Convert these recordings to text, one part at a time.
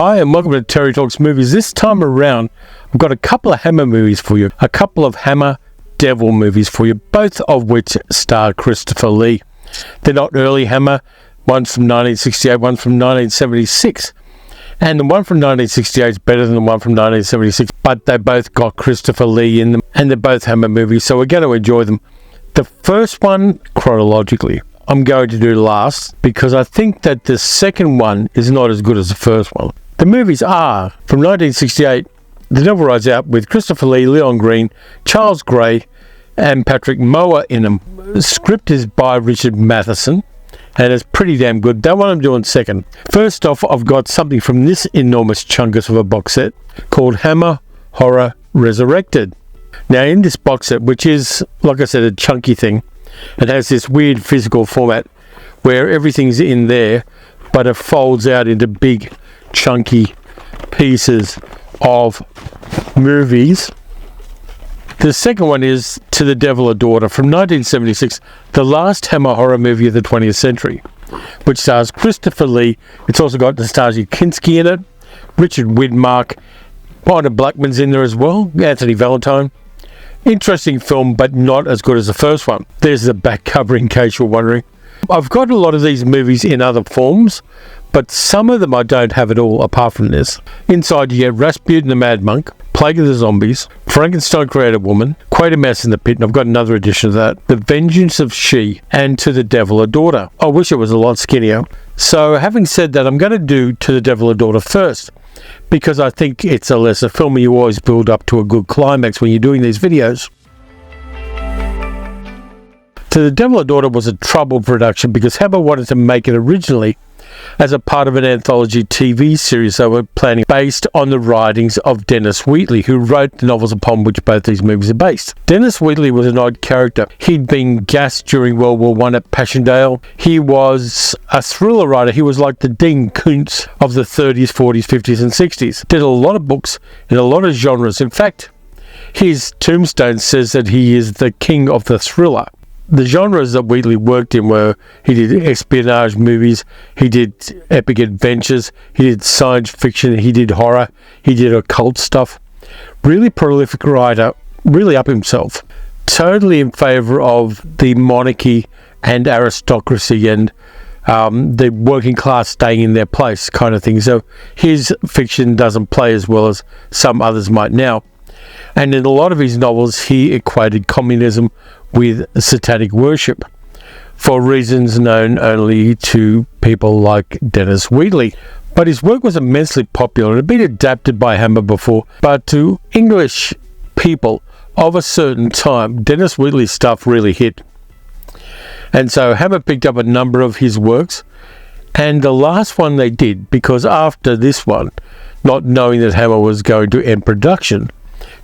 Hi and welcome to Terry Talks Movies. This time around, I've got a couple of Hammer movies for you. A couple of Hammer Devil movies for you, both of which star Christopher Lee. They're not early Hammer. One's from 1968, one's from 1976. And the one from 1968 is better than the one from 1976, but they both got Christopher Lee in them, and they're both Hammer movies, so we're going to enjoy them. The first one, chronologically, I'm going to do last because I think that the second one is not as good as the first one. The movies are from 1968, The Devil Rides Out with Christopher Lee, Leon Green, Charles Gray, and Patrick Mower in them. The script is by Richard Matheson, and it's pretty damn good. That one I'm doing second. First off, I've got something from this enormous chungus of a box set called Hammer Horror Resurrected. Now, in this box set, which is, like I said, a chunky thing, it has this weird physical format where everything's in there, but it folds out into big, chunky pieces of movies. The second one is To the Devil a Daughter from 1976, the last Hammer horror movie of the 20th century, which stars Christopher Lee. It's also got Nastasia Kinski in it, Richard Widmark, Pointer Blackman's in there as well, Anthony Valentine. Interesting film, but not as good as the first one. There's the back cover in case you're wondering. I've got a lot of these movies in other forms, but some of them I don't have at all apart from this. Inside you get Rasputin the Mad Monk, Plague of the Zombies, Frankenstein Created Woman, Quatermass in the Pit, and I've got another edition of that, The Vengeance of She, and To the Devil a Daughter. I wish it was a lot skinnier. So having said that, I'm going to do To the Devil a Daughter first, because I think it's a lesser film and you always build up to a good climax when you're doing these videos. To the Devil a Daughter was a troubled production because Hammer wanted to make it originally as a part of an anthology TV series they were planning based on the writings of Dennis Wheatley, who wrote the novels upon which both these movies are based. Dennis Wheatley was an odd character. He'd been gassed during World War I at Passchendaele. He was a thriller writer. He was like the Dean Koontz of the 30s, 40s, 50s and 60s. Did a lot of books in a lot of genres. In fact, his tombstone says that he is the king of the thriller. The genres that Wheatley worked in were, he did espionage movies, he did epic adventures, he did science fiction, he did horror, he did occult stuff. Really prolific writer, really up himself. Totally in favour of the monarchy and aristocracy and the working class staying in their place kind of thing. So his fiction doesn't play as well as some others might now. And in a lot of his novels, he equated communism with satanic worship for reasons known only to people like Dennis Wheatley. But his work was immensely popular and had been adapted by Hammer before, but to English people of a certain time, Dennis Wheatley's stuff really hit. And so Hammer picked up a number of his works, and the last one they did, because after this one, not knowing that Hammer was going to end production,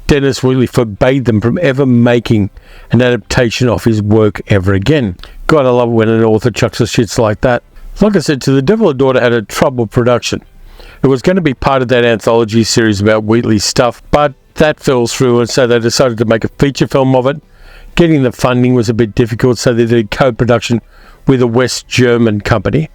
Dennis Wheatley forbade them from ever making an adaptation of his work ever again. God, I love it when an author chucks the shits like that. Like I said, To the Devil a Daughter had a troubled production. It was going to be part of that anthology series about Wheatley's stuff, but that fell through, and so they decided to make a feature film of it. Getting the funding was a bit difficult, so they did co-production with a West German company.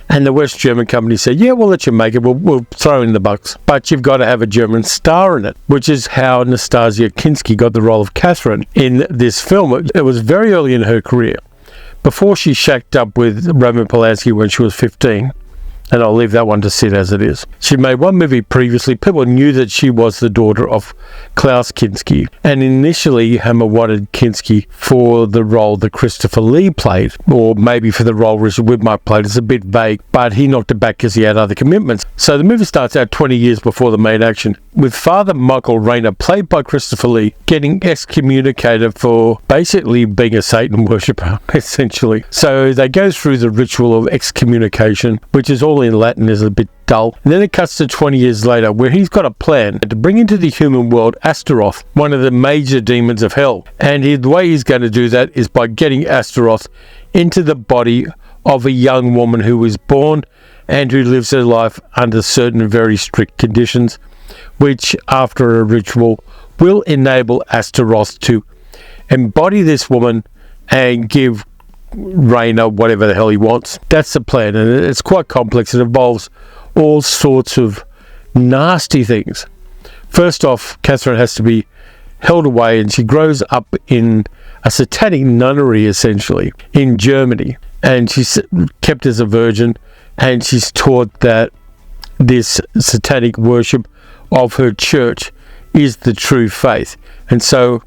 And the West German company said, yeah, we'll let you make it, we'll throw in the bucks. But you've got to have a German star in it, which is how Nastasia Kinski got the role of Catherine in this film. It was very early in her career, before she shacked up with Roman Polanski when she was 15. And I'll leave that one to sit as it is. She made one movie previously. People knew that she was the daughter of Klaus Kinski. And initially, Hammer wanted Kinski for the role that Christopher Lee played, or maybe for the role Richard Widmark played. It's a bit vague, but he knocked it back because he had other commitments. So the movie starts out 20 years before the main action, with Father Michael Rayner, played by Christopher Lee, getting excommunicated for basically being a Satan worshipper, essentially. So they go through the ritual of excommunication, which is all in Latin, is a bit dull. And then it cuts to 20 years later, where he's got a plan to bring into the human world Astaroth, one of the major demons of hell. And the way he's going to do that is by getting Astaroth into the body of a young woman who was born and who lives her life under certain very strict conditions, which after a ritual will enable Astaroth to embody this woman and give Rayner whatever the hell he wants. That's the plan, and it's quite complex. It involves all sorts of nasty things. First off, Catherine has to be held away, and she grows up in a satanic nunnery, essentially, in Germany. And she's kept as a virgin, and she's taught that this satanic worship of her church is the true faith. And so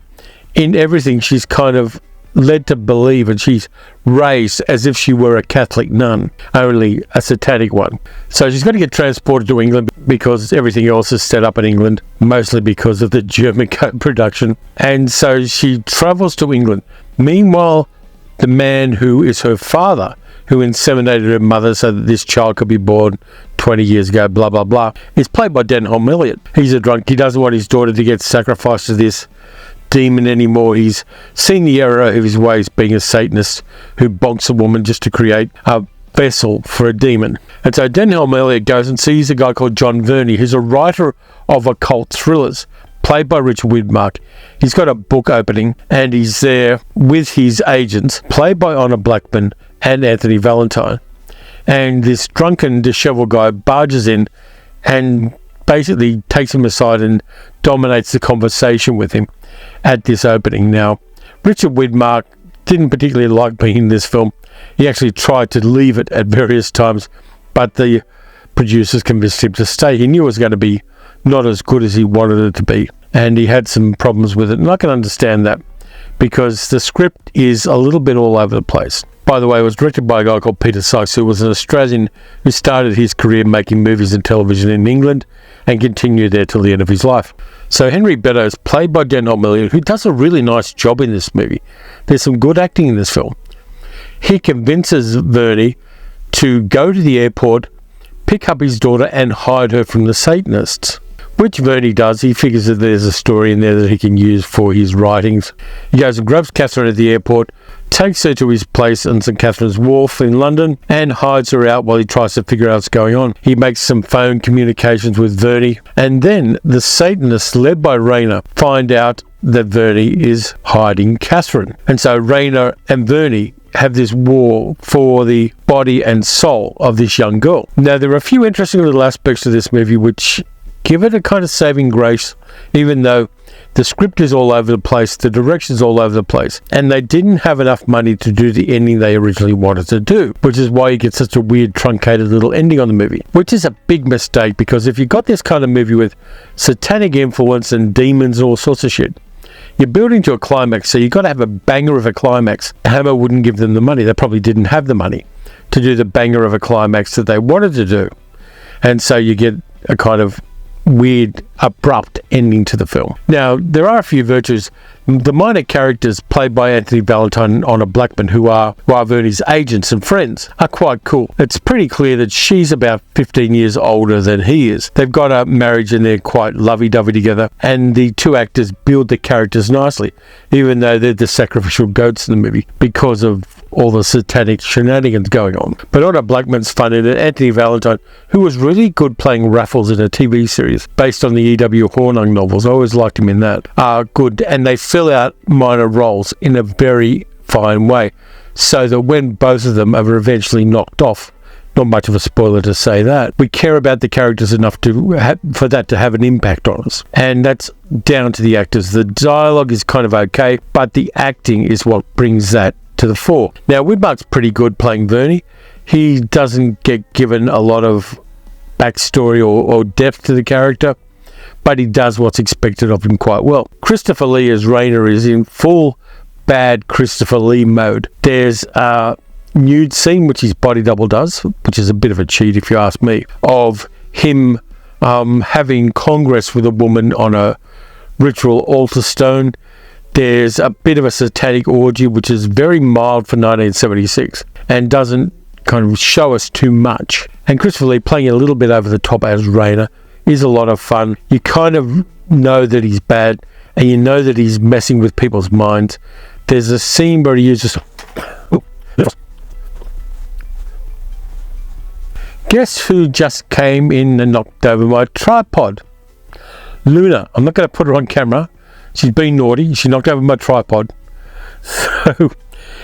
in everything, she's kind of led to believe, and she's raised as if she were a Catholic nun, only a satanic one. So she's got to get transported to England because everything else is set up in England, mostly because of the German production. And so she travels to England. Meanwhile, the man who is her father, who inseminated her mother so that this child could be born 20 years ago, blah, blah, blah, is played by Dennis Wheatley. He's a drunk. He doesn't want his daughter to get sacrificed to this demon anymore. He's seen the error of his ways, being a Satanist who bonks a woman just to create a vessel for a demon. And so Dennis Wheatley goes and sees a guy called John Verney, who's a writer of occult thrillers, played by Richard Widmark. He's got a book opening, and he's there with his agents, played by Honor Blackman and Anthony Valentine. And this drunken, disheveled guy barges in and basically takes him aside and dominates the conversation with him at this opening. Now, Richard Widmark didn't particularly like being in this film. He actually tried to leave it at various times, but the producers convinced him to stay. He knew it was going to be not as good as he wanted it to be, and he had some problems with it, and I can understand that, because the script is a little bit all over the place. By the way, it was directed by a guy called Peter Sykes, who was an Australian who started his career making movies and television in England and continued there till the end of his life. So Henry Beddoes, played by Dennis Wheatley, who does a really nice job in this movie. There's some good acting in this film. He convinces Verney to go to the airport, pick up his daughter and hide her from the Satanists, which Verney does. He figures that there's a story in there that he can use for his writings. He goes and grabs Catherine at the airport, takes her to his place on St. Catherine's Wharf in London, and hides her out while he tries to figure out what's going on. He makes some phone communications with Verney, and then the Satanists, led by Rayner, find out that Verney is hiding Catherine. And so Rayner and Verney have this war for the body and soul of this young girl. Now, there are a few interesting little aspects to this movie which give it a kind of saving grace, even though the script is all over the place, the direction's all over the place, and they didn't have enough money to do the ending they originally wanted to do, which is why you get such a weird, truncated little ending on the movie, which is a big mistake, because if you got this kind of movie with satanic influence and demons and all sorts of shit, you're building to a climax, so you've got to have a banger of a climax. Hammer wouldn't give them the money. They probably didn't have the money to do the banger of a climax that they wanted to do. And so you get a kind of weird, abrupt ending to the film. Now, there are a few virtues. The minor characters, played by Anthony Valentine and Honor Blackman, who are Verney's agents and friends, are quite cool. It's pretty clear that she's about 15 years older than he is. They've got a marriage and they're quite lovey-dovey together, and the two actors build the characters nicely, even though they're the sacrificial goats in the movie because of all the satanic shenanigans going on. But Honor Blackman's fun in it. Anthony Valentine, who was really good playing Raffles in a TV series based on the E.W. Hornung novels, I always liked him in that, are good, and they fill out minor roles in a very fine way, so that when both of them are eventually knocked off, not much of a spoiler to say that, we care about the characters enough for that to have an impact on us. And that's down to the actors. The dialogue is kind of okay, but the acting is what brings that to the fore. Now, Widmark's pretty good playing Verney. He doesn't get given a lot of backstory or depth to the character, but he does what's expected of him quite well. Christopher Lee as Rayner is in full bad Christopher Lee mode. There's a nude scene, which his body double does, which is a bit of a cheat if you ask me, of him having congress with a woman on a ritual altar stone. There's a bit of a satanic orgy, which is very mild for 1976 and doesn't kind of show us too much. And Christopher Lee playing a little bit over the top as Rayner is a lot of fun. You kind of know that he's bad, and you know that he's messing with people's minds. There's a scene where he uses... Guess who just came in and knocked over my tripod? Luna. I'm not going to put her on camera. She's been naughty. She knocked over my tripod. So,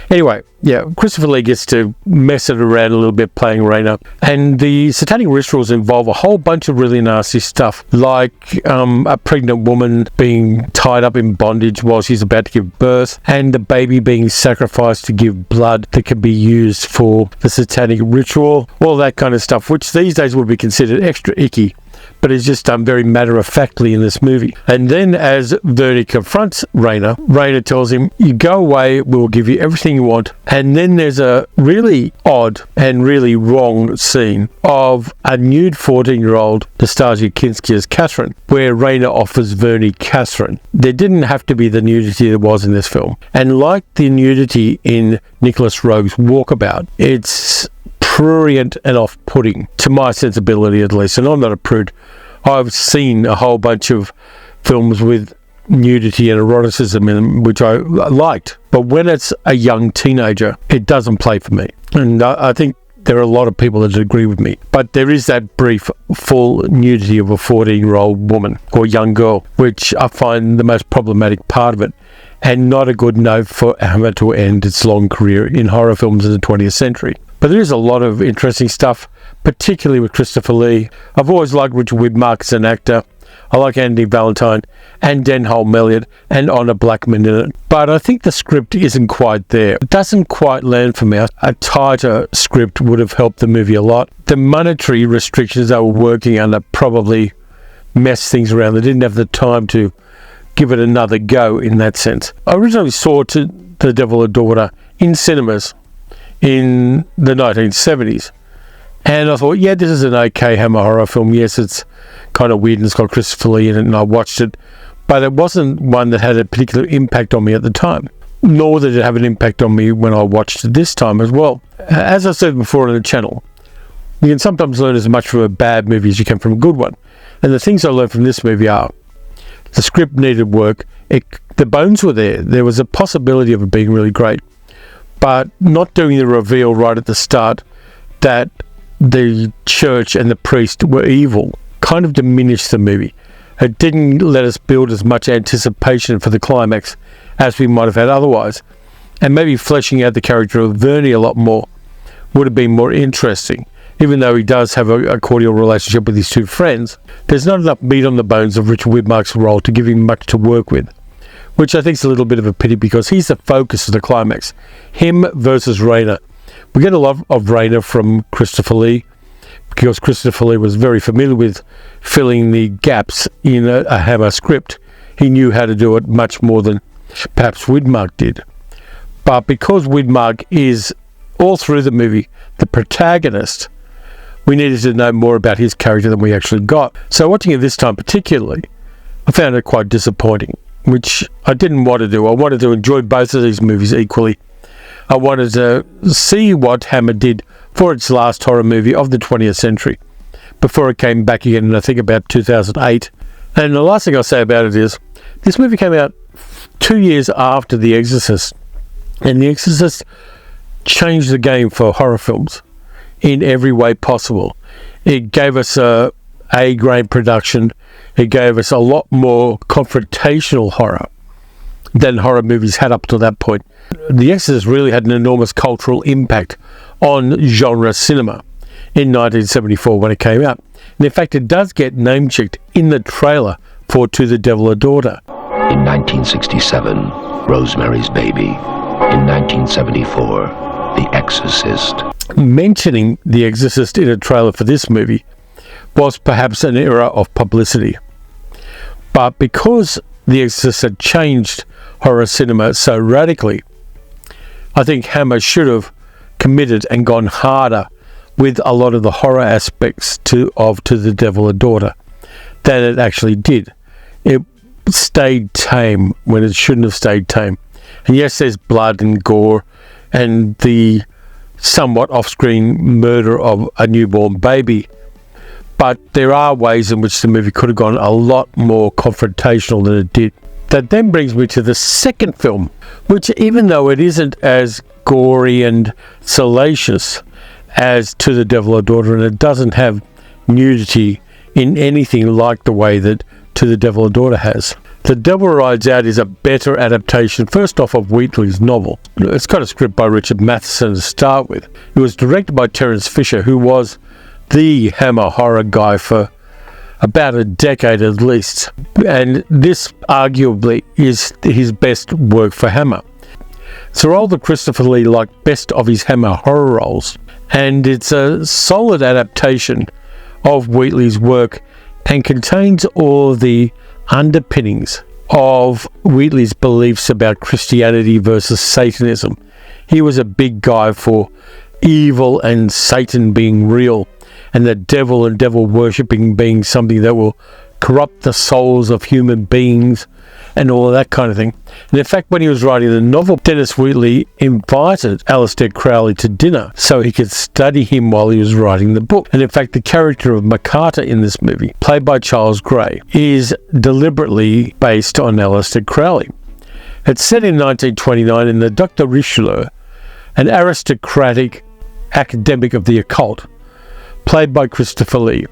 Anyway, yeah, Christopher Lee gets to mess it around a little bit playing Raina. And the satanic rituals involve a whole bunch of really nasty stuff, like a pregnant woman being tied up in bondage while she's about to give birth, and the baby being sacrificed to give blood that can be used for the satanic ritual, all that kind of stuff, which these days would be considered extra icky, but is just done very matter-of-factly in this movie. And then as Vernie confronts Raina tells him, you go away, we'll give you everything you want. And then there's a really odd and really wrong scene of a nude 14-year-old Nastasia Kinski as Catherine, where Raina offers Vernie Catherine. There didn't have to be the nudity there was in this film. And like the nudity in Nicholas Roeg's Walkabout, it's prurient and off-putting, to my sensibility at least, and I'm not a prude. I've seen a whole bunch of films with nudity and eroticism in them, which I liked, but when it's a young teenager, it doesn't play for me, and I think there are a lot of people that agree with me. But there is that brief full nudity of a 14-year-old woman or young girl, which I find the most problematic part of it, and not a good note for Hammer to end its long career in horror films in the 20th century. But there is a lot of interesting stuff, particularly with Christopher Lee. I've always liked Richard Widmark as an actor. I like Andy Valentine and Denholm Elliott and Honor Blackman in it. But I think the script isn't quite there. It doesn't quite land for me. A tighter script would have helped the movie a lot. The monetary restrictions they were working under probably messed things around. They didn't have the time to give it another go in that sense. I originally saw The Devil a Daughter in cinemas in the 1970s, and I thought, yeah, this is an okay Hammer horror film. Yes, it's kind of weird and it's got Christopher Lee in it, and I watched it, but it wasn't one that had a particular impact on me at the time, nor did it have an impact on me when I watched it this time as well. As I said before on the channel, you can sometimes learn as much from a bad movie as you can from a good one, and the things I learned from this movie are the script needed work, the bones were there was a possibility of it being really great, but not doing the reveal right at the start that the church and the priest were evil kind of diminished the movie. It didn't let us build as much anticipation for the climax as we might have had otherwise, and maybe fleshing out the character of Vernie a lot more would have been more interesting. Even though he does have a cordial relationship with his two friends, there's not enough meat on the bones of Richard Widmark's role to give him much to work with, which I think is a little bit of a pity because he's the focus of the climax. Him versus Raina. We get a lot of Raina from Christopher Lee because Christopher Lee was very familiar with filling the gaps in a Hammer script. He knew how to do it much more than perhaps Widmark did. But because Widmark is, all through the movie, the protagonist, we needed to know more about his character than we actually got. So watching it this time particularly, I found it quite disappointing, which I didn't want to do. I wanted to enjoy both of these movies equally. I wanted to see what Hammer did for its last horror movie of the 20th century before it came back again in, I think, about 2008. And the last thing I'll say about it is, this movie came out 2 years after The Exorcist, and The Exorcist changed the game for horror films in every way possible. It gave us a A-grade production. It gave us a lot more confrontational horror than horror movies had up to that point. The Exorcist really had an enormous cultural impact on genre cinema in 1974 when it came out. And in fact, it does get name-checked in the trailer for To the Devil a Daughter. In 1967, Rosemary's Baby. In 1974, The Exorcist. Mentioning The Exorcist in a trailer for this movie was perhaps an era of publicity. But because The Exorcist had changed horror cinema so radically, I think Hammer should have committed and gone harder with a lot of the horror aspects To the Devil a Daughter than it actually did. It stayed tame when it shouldn't have stayed tame. And yes, there's blood and gore and the somewhat off-screen murder of a newborn baby, but there are ways in which the movie could have gone a lot more confrontational than it did. That then brings me to the second film, which, even though it isn't as gory and salacious as To the Devil a Daughter, and it doesn't have nudity in anything like the way that to The Devil a Daughter has. The Devil Rides Out is a better adaptation, first off, of Wheatley's novel. It's got a script by Richard Matheson to start with. It was directed by Terence Fisher, who was the Hammer horror guy for about a decade at least. And this arguably is his best work for Hammer. It's a role that Christopher Lee liked best of his Hammer horror roles. And it's a solid adaptation of Wheatley's work and contains all the underpinnings of Wheatley's beliefs about Christianity versus Satanism. He was a big guy for evil and Satan being real, and the devil and devil worshipping being something that will corrupt the souls of human beings and all of that kind of thing. And in fact, when he was writing the novel, Dennis Wheatley invited Aleister Crowley to dinner so he could study him while he was writing the book. And in fact, the character of Makata in this movie, played by Charles Gray, is deliberately based on Aleister Crowley. It's set in 1929 in the Dr. Richelieu, an aristocratic academic of the occult, played by Christopher Lee,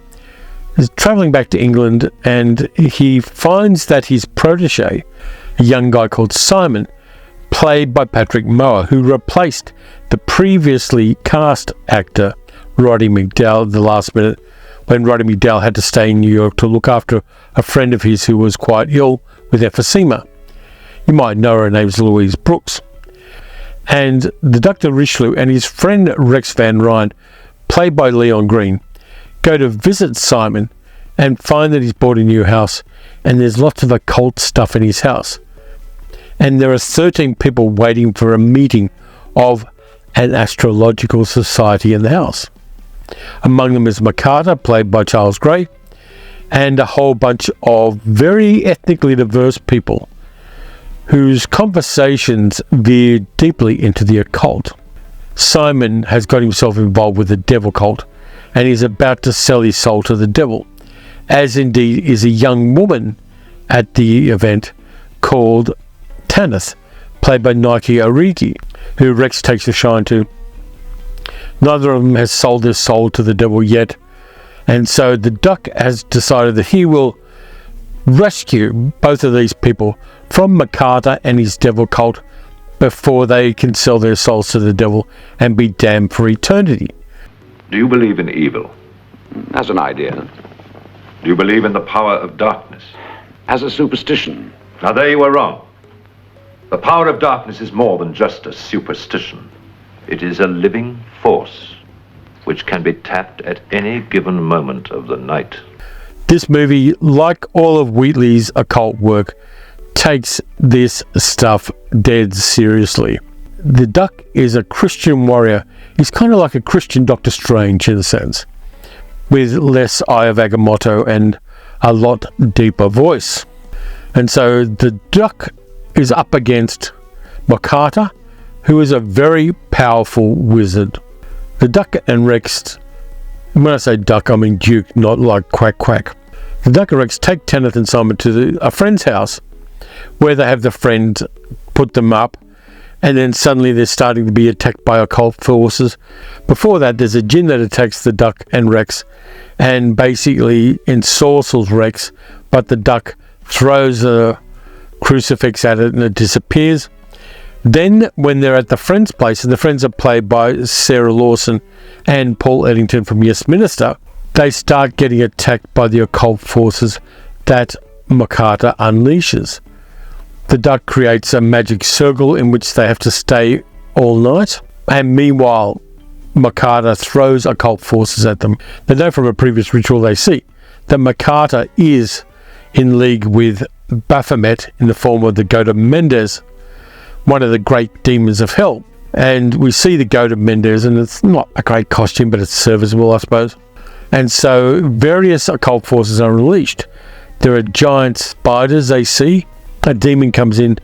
is travelling back to England, and he finds that his protege, a young guy called Simon, played by Patrick Moore, who replaced the previously cast actor Roddy McDowall at the last minute when Roddy McDowall had to stay in New York to look after a friend of his who was quite ill with emphysema. You might know her name's Louise Brooks. And the Dr. Richelieu and his friend Rex Van Ryn, played by Leon Green, go to visit Simon and find that he's bought a new house and there's lots of occult stuff in his house. And there are 13 people waiting for a meeting of an astrological society in the house. Among them is Makata, played by Charles Gray, and a whole bunch of very ethnically diverse people whose conversations veer deeply into the occult. Simon has got himself involved with the devil cult, and he's about to sell his soul to the devil, as indeed is a young woman at the event called Tanith, played by Nike Origi, who Rex takes a shine to. Neither of them has sold their soul to the devil yet, and so the Duck has decided that he will rescue both of these people from Makata and his devil cult before they can sell their souls to the devil and be damned for eternity. Do you believe in evil? As an idea. Do you believe in the power of darkness? As a superstition. Now there you are wrong. The power of darkness is more than just a superstition. It is a living force which can be tapped at any given moment of the night. This movie, like all of Wheatley's occult work, takes this stuff dead seriously. The Duck is a Christian warrior. He's kind of like a Christian Doctor Strange in a sense, with less Eye of Agamotto and a lot deeper voice. And so the Duck is up against Makata, who is a very powerful wizard. The Duck and Rex, when I say Duck, I mean Duke, not like Quack Quack. The Duck and Rex take Tanith and Simon to a friend's house, where they have the friend put them up, and then suddenly they're starting to be attacked by occult forces. Before that, there's a djinn that attacks the Duck and Rex and basically ensorcels Rex, but the Duck throws a crucifix at it and it disappears. Then when they're at the friend's place, and the friends are played by Sarah Lawson and Paul Eddington from Yes Minister, they start getting attacked by the occult forces that Makata unleashes. The Duck creates a magic circle in which they have to stay all night, and meanwhile Makata throws occult forces at them. They know from a previous ritual they see that Makata is in league with Baphomet in the form of the Goat of Mendes, one of the great demons of hell. And we see the Goat of Mendes, and it's not a great costume, but it's serviceable, I suppose. And so various occult forces are unleashed. There are giant spiders they see. A demon comes in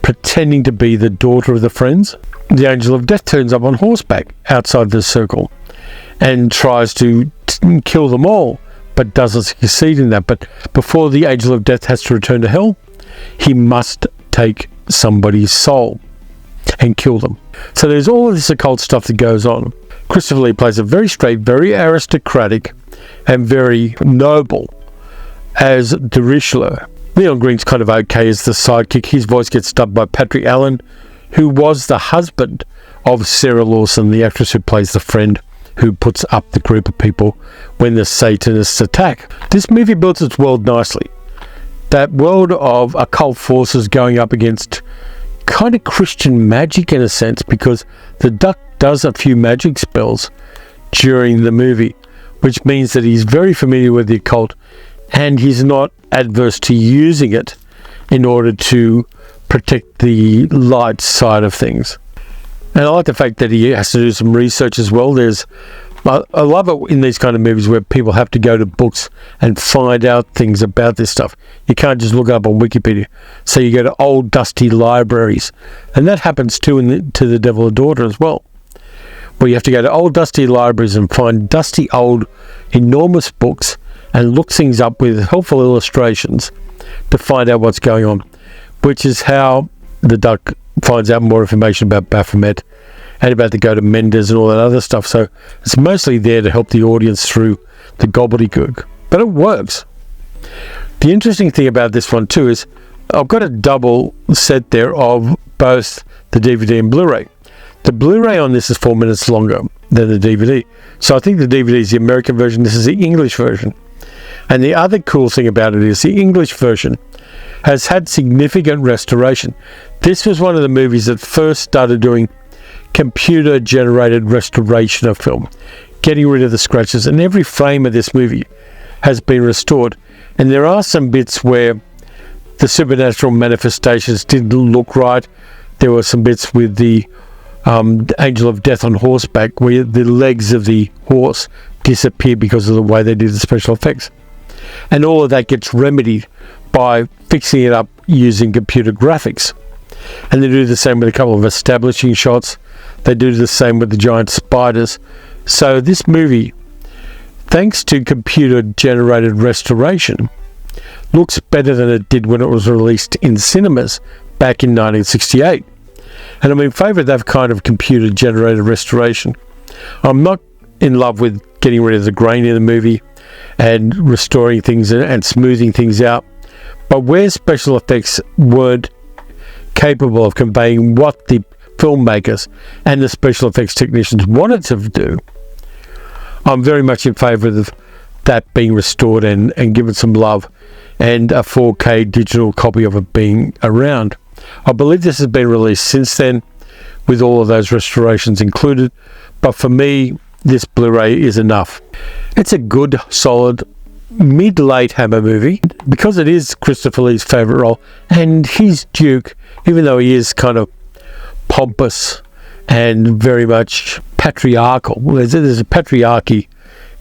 pretending to be the daughter of the friends. The Angel of Death turns up on horseback outside the circle and tries to kill them all, but doesn't succeed in that. But before the Angel of Death has to return to hell, he must take somebody's soul and kill them. So there's all of this occult stuff that goes on. Christopher Lee plays a very straight, very aristocratic and very noble as the Richelieu. Leon Green's kind of okay as the sidekick. His voice gets dubbed by Patrick Allen, who was the husband of Sarah Lawson, the actress who plays the friend who puts up the group of people when the Satanists attack. This movie builds its world nicely. That world of occult forces going up against kind of Christian magic in a sense, because the Duck does a few magic spells during the movie, which means that he's very familiar with the occult and he's not adverse to using it in order to protect the light side of things. And I like the fact that he has to do some research as well. I love it in these kind of movies where people have to go to books and find out things about this stuff. You can't just look it up on Wikipedia. So you go to old dusty libraries. And that happens too to The Devil a Daughter as well, where you have to go to old dusty libraries and find dusty old enormous books and look things up with helpful illustrations to find out what's going on, which is how the Duck finds out more information about Baphomet and about the Goat of Mendes and all that other stuff. So it's mostly there to help the audience through the gobbledygook. But it works. The interesting thing about this one too is I've got a double set there of both the DVD and Blu-ray. The Blu-ray on this is 4 minutes longer than the DVD. So I think the DVD is the American version. This is the English version. And the other cool thing about it is the English version has had significant restoration. This was one of the movies that first started doing computer-generated restoration of film, getting rid of the scratches, and every frame of this movie has been restored. And there are some bits where the supernatural manifestations didn't look right. There were some bits with the Angel of Death on horseback where the legs of the horse disappear because of the way they did the special effects. And all of that gets remedied by fixing it up using computer graphics. And they do the same with a couple of establishing shots. They do the same with the giant spiders. So this movie, thanks to computer-generated restoration, looks better than it did when it was released in cinemas back in 1968. And I'm in favour of that kind of computer-generated restoration. I'm not in love with getting rid of the grain in the movie and restoring things and smoothing things out. But where special effects weren't capable of conveying what the filmmakers and the special effects technicians wanted to do, I'm very much in favour of that being restored and given some love, and a 4K digital copy of it being around. I believe this has been released since then with all of those restorations included, but for me this Blu-ray is enough. It's a good, solid, mid-late Hammer movie because it is Christopher Lee's favourite role, and he's Duke, even though he is kind of pompous and very much patriarchal. There's a patriarchy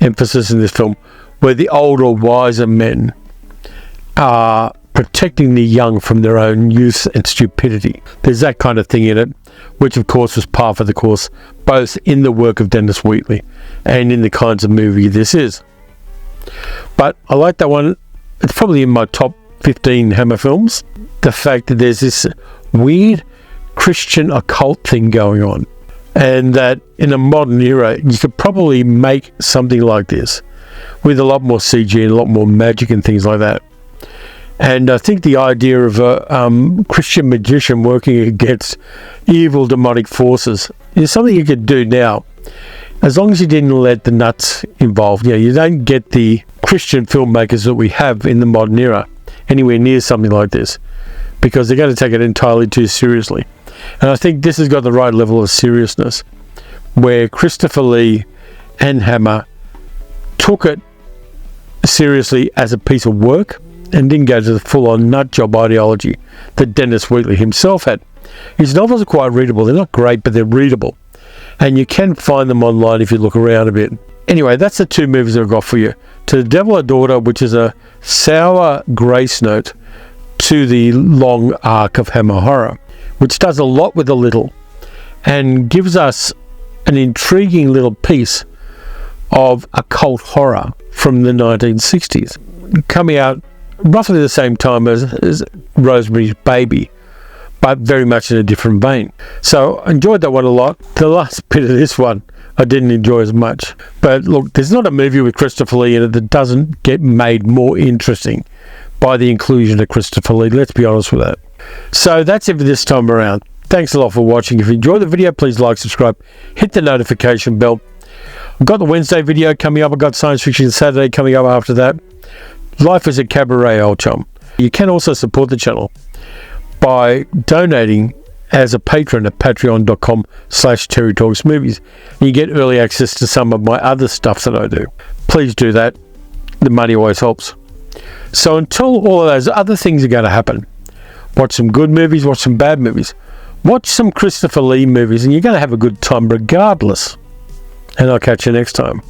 emphasis in this film where the older, wiser men are protecting the young from their own youth and stupidity. There's that kind of thing in it, which of course was par for the course both in the work of Dennis Wheatley and in the kinds of movie this is. But I like that one. It's probably in my top 15 Hammer films. The fact that there's this weird Christian occult thing going on, and that in a modern era you could probably make something like this with a lot more CG and a lot more magic and things like that. And I think the idea of a Christian magician working against evil demonic forces is something you could do now, as long as you didn't let the nuts involved. You don't get the Christian filmmakers that we have in the modern era anywhere near something like this, because they're going to take it entirely too seriously. And I think this has got the right level of seriousness, where Christopher Lee and Hammer took it seriously as a piece of work and didn't go to the full-on nut job ideology that Dennis Wheatley himself had. His novels are quite readable. They're not great, but they're readable. And you can find them online if you look around a bit. Anyway, that's the two movies I've got for you. To The Devil a Daughter, which is a sour grace note to the long arc of Hammer horror, which does a lot with a little and gives us an intriguing little piece of occult horror from the 1960s, coming out roughly the same time as Rosemary's Baby, but very much in a different vein. So I enjoyed that one a lot. The last bit of this one, I didn't enjoy as much. But look, there's not a movie with Christopher Lee in it that doesn't get made more interesting by the inclusion of Christopher Lee. Let's be honest with that. So that's it for this time around. Thanks a lot for watching. If you enjoyed the video, please like, subscribe, hit the notification bell. I've got the Wednesday video coming up. I've got Science Fiction Saturday coming up after that. Life is a cabaret, old chum. You can also support the channel by donating as a patron at patreon.com/TerryTalksMovies. You get early access to some of my other stuff that I do. Please do that. The money always helps. So until all of those other things are going to happen, watch some good movies, watch some bad movies, watch some Christopher Lee movies, and you're going to have a good time regardless. And I'll catch you next time.